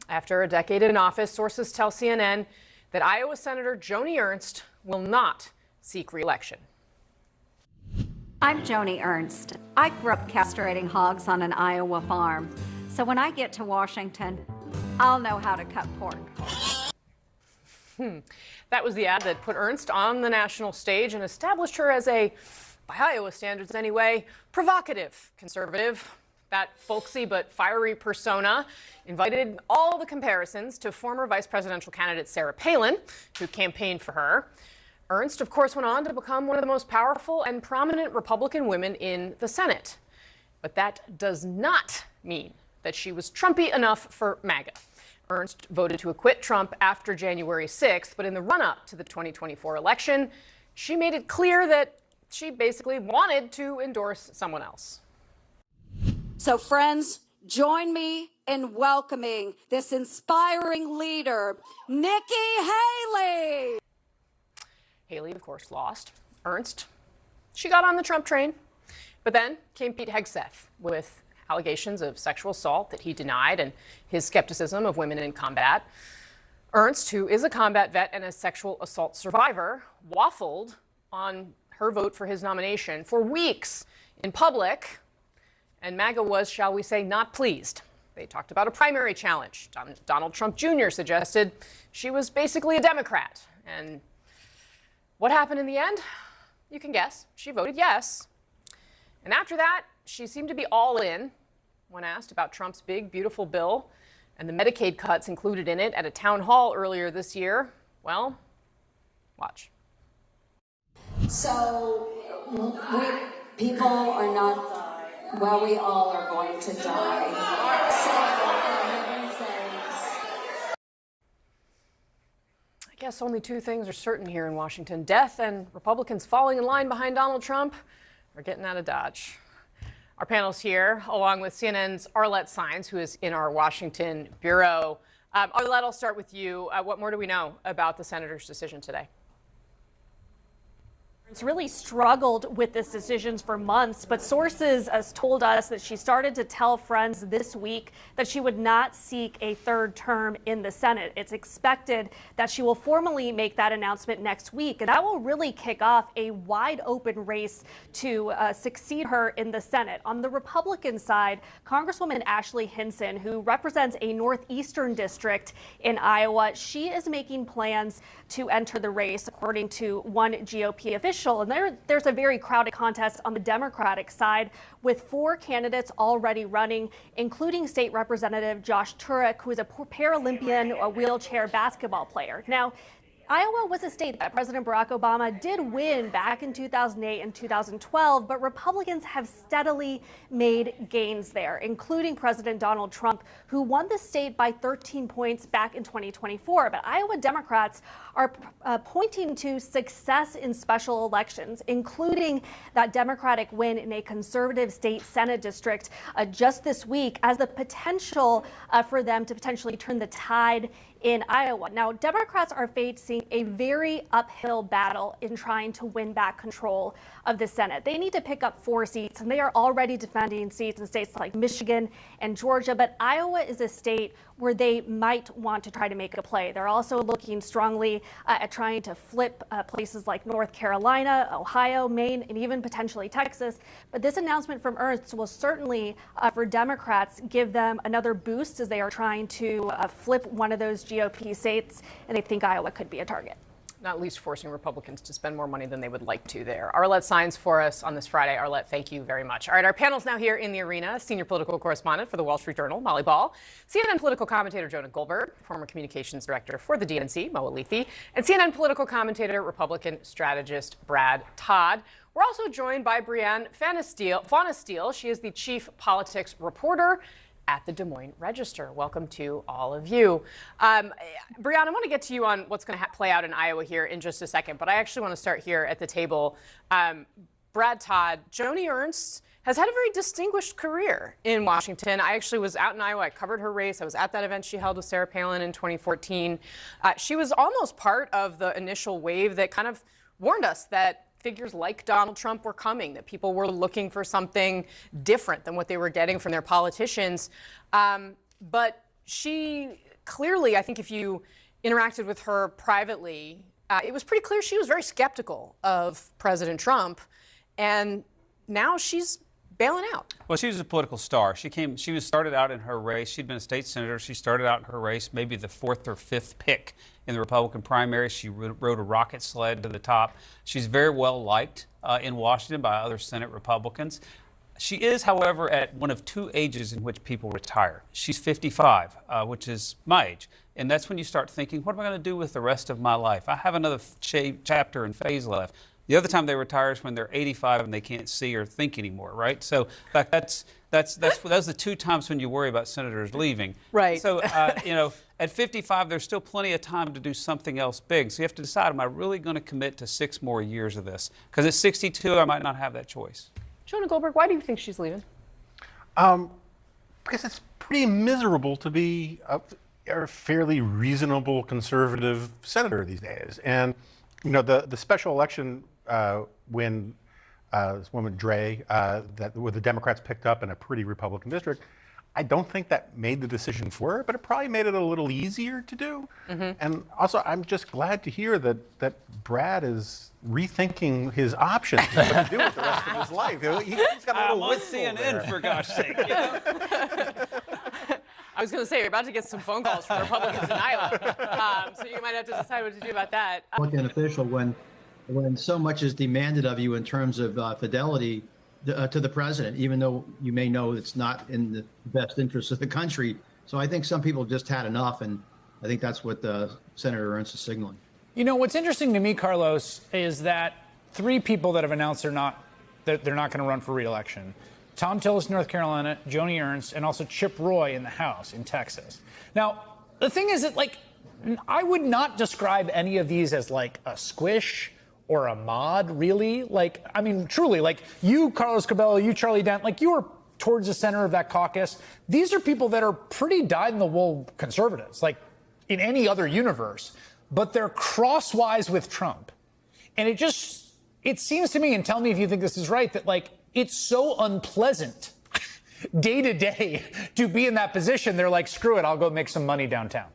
After a decade in office, sources tell CNN that Iowa Senator Joni Ernst will not seek re-election. I'm Joni Ernst. I grew up castrating hogs on an Iowa farm. So when I get to Washington, I'll know how to cut pork. That was the ad that put Ernst on the national stage and established her as a, by Iowa standards anyway, provocative conservative. That folksy but fiery persona invited all the comparisons to former vice presidential candidate Sarah Palin, who campaigned for her. Ernst, of course, went on to become one of the most powerful and prominent Republican women in the Senate. But that does not mean that she was Trumpy enough for MAGA. Ernst voted to acquit Trump after January 6th, but in the run-up to the 2024 election, she made it clear that she basically wanted to endorse someone else. So friends, join me in welcoming this inspiring leader, Nikki Haley. Haley, of course, lost. Ernst, she got on the Trump train. But then came Pete Hegseth with allegations of sexual assault that he denied and his skepticism of women in combat. Ernst, who is a combat vet and a sexual assault survivor, waffled on her vote for his nomination for weeks in public. And MAGA was, shall we say, not pleased. They talked about a primary challenge. Donald Trump Jr. suggested she was basically a Democrat. And what happened in the end? You can guess. She voted yes. And after that, she seemed to be all in when asked about Trump's big, beautiful bill and the Medicaid cuts included in it at a town hall earlier this year. Well, watch. So people are not, well, we all are going to die. I guess only two things are certain here in Washington: death and Republicans falling in line behind Donald Trump or getting out of Dodge. Our panel's here, along with CNN's Arlette Saenz, who is in our Washington bureau. Arlette, I'll start with you. What more do we know about the senator's decision today? It's really struggled with this decisions for months, but sources told us that she started to tell friends this week that she would not seek a third term in the Senate. It's expected that she will formally make that announcement next week, and that will really kick off a wide open race to succeed her in the Senate. On the Republican side, Congresswoman Ashley Hinson, who represents a northeastern district in Iowa, she is making plans to enter the race, according to one GOP official. And there's a very crowded contest on the Democratic side, with 4 candidates already running, including State Representative Josh Turek, who is a Paralympian wheelchair basketball player. Now, Iowa was a state that President Barack Obama did win back in 2008 and 2012, but Republicans have steadily made gains there, including President Donald Trump, who won the state by 13 points back in 2024. But Iowa Democrats are pointing to success in special elections, including that Democratic win in a conservative state Senate district just this week, as the potential for them to potentially turn the tide in Iowa. Now, Democrats are facing a very uphill battle in trying to win back control of the Senate. They need to pick up 4 seats, and they are already defending seats in states like Michigan and Georgia, but Iowa is a state where they might want to try to make a play. They're also looking strongly at trying to flip places like North Carolina, Ohio, Maine, and even potentially Texas. But this announcement from Ernst will certainly, for Democrats, give them another boost as they are trying to flip one of those GOP states, and they think Iowa could be a target. Not least forcing Republicans to spend more money than they would like to there. Arlette Saenz for us on this Friday. Arlette, thank you very much. All right, our panel's now here in the arena. Senior political correspondent for the Wall Street Journal, Molly Ball. CNN political commentator Jonah Goldberg, former communications director for the DNC, Moa Leafy, and CNN political commentator, Republican strategist Brad Todd. We're also joined by Brianne Fauna-Steele. She is the chief politics reporter at the Des Moines Register. Welcome to all of you. Brianna, I want to get to you on what's going to play out in Iowa here in just a second, but I actually want to start here at the table. Brad Todd, Joni Ernst has had a very distinguished career in Washington. I actually was out in Iowa. I covered her race. I was at that event she held with Sarah Palin in 2014. She was almost part of the initial wave that kind of warned us that figures like Donald Trump were coming, that people were looking for something different than what they were getting from their politicians. But she clearly, I think if you interacted with her privately, it was pretty clear she was very skeptical of President Trump, and now she's bailing out. Well, she was a political star. She was started out in her race. She'd been a state senator. She started out in her race, maybe the 4th or 5th pick in the Republican primary. She rode a rocket sled to the top. She's very well liked in Washington by other Senate Republicans. She is, however, at one of 2 ages in which people retire. She's 55, which is my age. And that's when you start thinking, what am I going to do with the rest of my life? I have another chapter and phase left. The other time they retire is when they're 85 and they can't see or think anymore, right? So, in fact, that's the 2 times when you worry about senators leaving. Right. So, you know, at 55, there's still plenty of time to do something else big. So you have to decide, am I really going to commit to 6 more years of this? Because at 62, I might not have that choice. Jonah Goldberg, why do you think she's leaving? Because it's pretty miserable to be a fairly reasonable conservative senator these days. And, you know, the special election when this woman Dre, where the Democrats picked up in a pretty Republican district, I don't think that made the decision for her, but it probably made it a little easier to do. And also, I'm just glad to hear that Brad is rethinking his options, what to do with the rest of his life. He's got a little I'm on CNN, for gosh sake. You know? I was going to say, you're about to get some phone calls from Republicans in Iowa, so you might have to decide what to do about that. An official when so much is demanded of you in terms of fidelity to the president, even though you may know it's not in the best interest of the country. So I think some people just had enough, and I think that's what Senator Ernst is signaling. You know, what's interesting to me, Carlos, is that 3 people that have announced they're not going to run for re-election: Tom Tillis, North Carolina, Joni Ernst, and also Chip Roy in the House in Texas. Now, the thing is that, like, I would not describe any of these as like a squish or a mod, really. Like, I mean, truly, like you, Carlos Cabello, you, Charlie Dent, like you were towards the center of that caucus. These are people that are pretty dyed-in-the-wool conservatives, like in any other universe, but they're crosswise with Trump. And it seems to me, and tell me if you think this is right, that like it's so unpleasant day to day to be in that position. They're like, screw it, I'll go make some money downtown.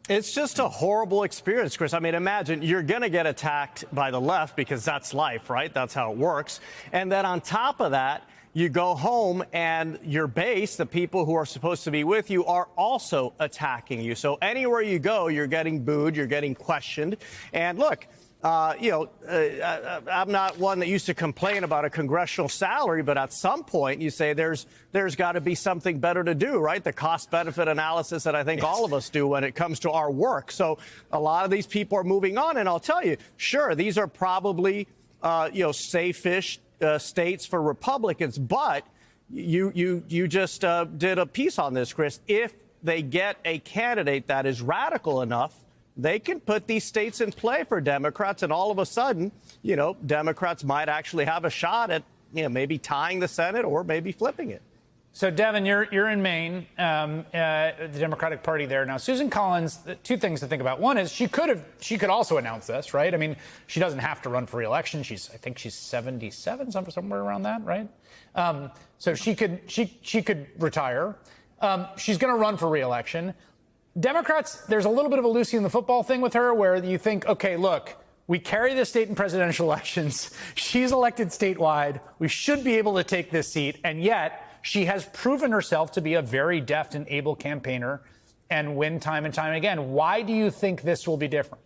It's just a horrible experience, Chris. I mean, imagine you're going to get attacked by the left because that's life, right? That's how it works. And then on top of that, you go home and your base, the people who are supposed to be with you, are also attacking you. So anywhere you go, you're getting booed, you're getting questioned. And look, I'm not one that used to complain about a congressional salary, but at some point you say there's got to be something better to do, right? The cost-benefit analysis that I think all of us do when it comes to our work. So a lot of these people are moving on, and I'll tell you, sure, these are probably safe-ish states for Republicans, but you just did a piece on this, Chris. If they get a candidate that is radical enough, they can put these states in play for Democrats, and all of a sudden, you know, Democrats might actually have a shot at, you know, maybe tying the Senate or maybe flipping it. So, Devin, you're in Maine, the Democratic Party there. Now, Susan Collins, 2 things to think about. One is she could also announce this, right? I mean, she doesn't have to run for re-election. I think she's 77, somewhere around that, right? So she could retire. She's going to run for re-election. Democrats, there's a little bit of a Lucy in the football thing with her where you think, okay, look, we carry the state in presidential elections. She's elected statewide. We should be able to take this seat. And yet she has proven herself to be a very deft and able campaigner and win time and time again. Why do you think this will be different?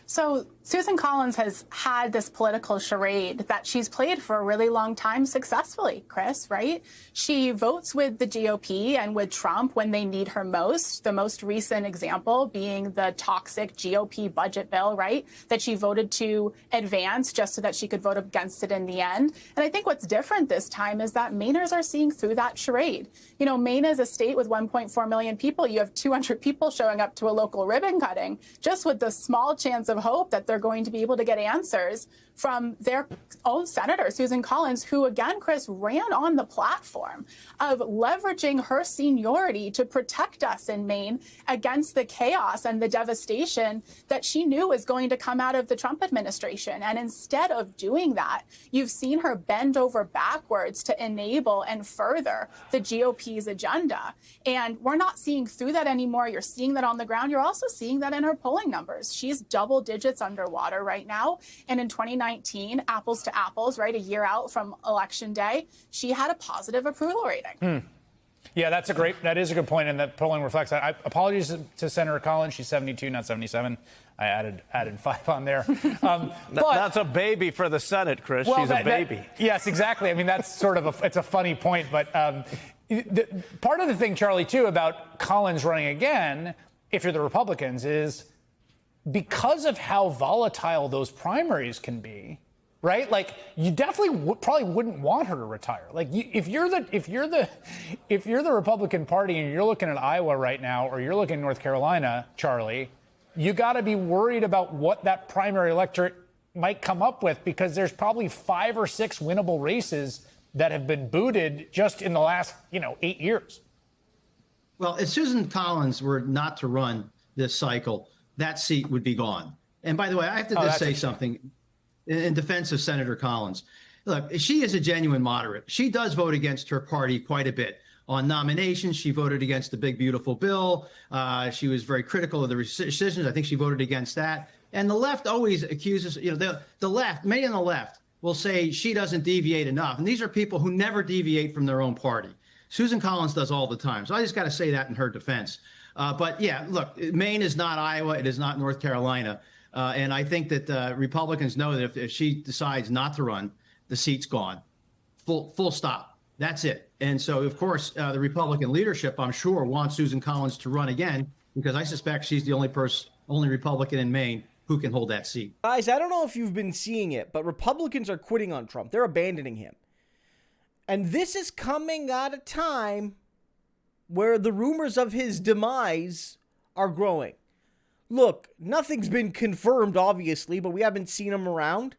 So Susan Collins has had this political charade that she's played for a really long time successfully, Chris, right? She votes with the GOP and with Trump when they need her most. The most recent example being the toxic GOP budget bill, right, that she voted to advance just so that she could vote against it in the end. And I think what's different this time is that Mainers are seeing through that charade. You know, Maine is a state with 1.4 million people. You have 200 people showing up to a local ribbon cutting just with the small chance of hope that they're going to be able to get answers from their own senator, Susan Collins, who, again, Chris, ran on the platform of leveraging her seniority to protect us in Maine against the chaos and the devastation that she knew was going to come out of the Trump administration. And instead of doing that, you've seen her bend over backwards to enable and further the GOP's agenda. And we're not seeing through that anymore. You're seeing that on the ground. You're also seeing that in her polling numbers. She's double digits underwater right now. And in 2019, apples to apples, right, a year out from Election Day, she had a positive approval rating. Yeah, that is a good point, and that polling reflects that. Apologies to Senator Collins. She's 72, not 77. I added 5 on there. But that's a baby for the Senate, Chris. Well, she's a baby. Yes, exactly. I mean, that's sort of it's a funny point, but part of the thing, Charlie, too, about Collins running again, if you're the Republicans, is because of how volatile those primaries can be, right? Like, you definitely probably wouldn't want her to retire. Like, if you're the Republican Party and you're looking at Iowa right now, or you're looking at North Carolina, Charlie, you got to be worried about what that primary electorate might come up with, because there's probably 5 or 6 winnable races that have been booted just in the last, 8 years. Well, if Susan Collins were not to run this cycle, that seat would be gone. And by the way, I have to just say something in defense of Senator Collins. Look, she is a genuine moderate. She does vote against her party quite a bit. On nominations, she voted against the big, beautiful bill. She was very critical of the rescissions. I think she voted against that. And the left always accuses, the left, many on the left will say she doesn't deviate enough. And these are people who never deviate from their own party. Susan Collins does all the time. So I just got to say that in her defense. But yeah, look, Maine is not Iowa. It is not North Carolina. And I think that Republicans know that if she decides not to run, the seat's gone. Full stop. That's it. And so, of course, the Republican leadership, I'm sure, wants Susan Collins to run again, because I suspect she's the only Republican in Maine who can hold that seat. Guys, I don't know if you've been seeing it, but Republicans are quitting on Trump. They're abandoning him. And this is coming at a time where the rumors of his demise are growing. Look, nothing's been confirmed, obviously, but we haven't seen him around.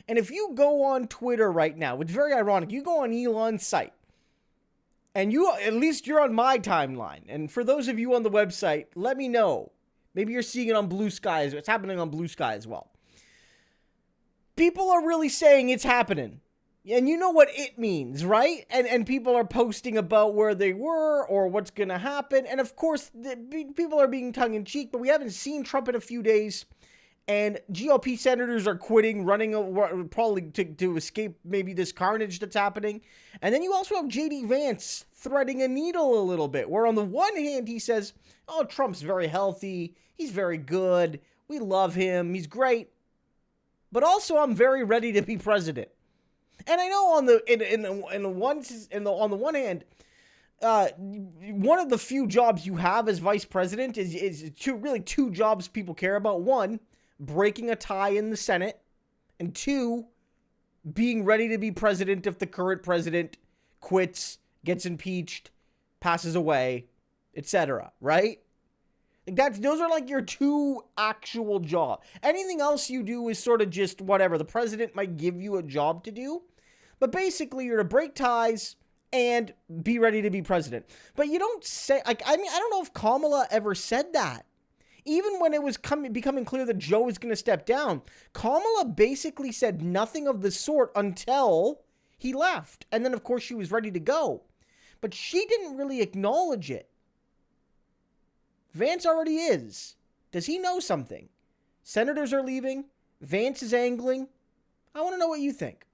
And if you go on Twitter right now, it's very ironic. You go on Elon's site, and at least you're on my timeline. And for those of you on the website, let me know. Maybe you're seeing it on Blue Sky. It's happening on Blue Sky as well. People are really saying it's happening. And you know what it means, right? And people are posting about where they were or what's going to happen. And of course, people are being tongue-in-cheek, but we haven't seen Trump in a few days. And GOP senators are quitting, running probably to escape maybe this carnage that's happening. And then you also have J.D. Vance threading a needle a little bit, where on the one hand he says, oh, Trump's very healthy, he's very good, we love him, he's great. But also, I'm very ready to be president. And I know on the one hand, one of the few jobs you have as vice president is two jobs people care about. One, breaking a tie in the Senate, and 2, being ready to be president if the current president quits, gets impeached, passes away, etc. Right? Those are like your 2 actual jobs. Anything else you do is sort of just whatever. The president might give you a job to do, but basically you're to break ties and be ready to be president. But you don't say, I don't know if Kamala ever said that. Even when it was becoming clear that Joe was going to step down, Kamala basically said nothing of the sort until he left. And then, of course, she was ready to go. But she didn't really acknowledge it. Vance already is. Does he know something? Senators are leaving. Vance is angling. I want to know what you think.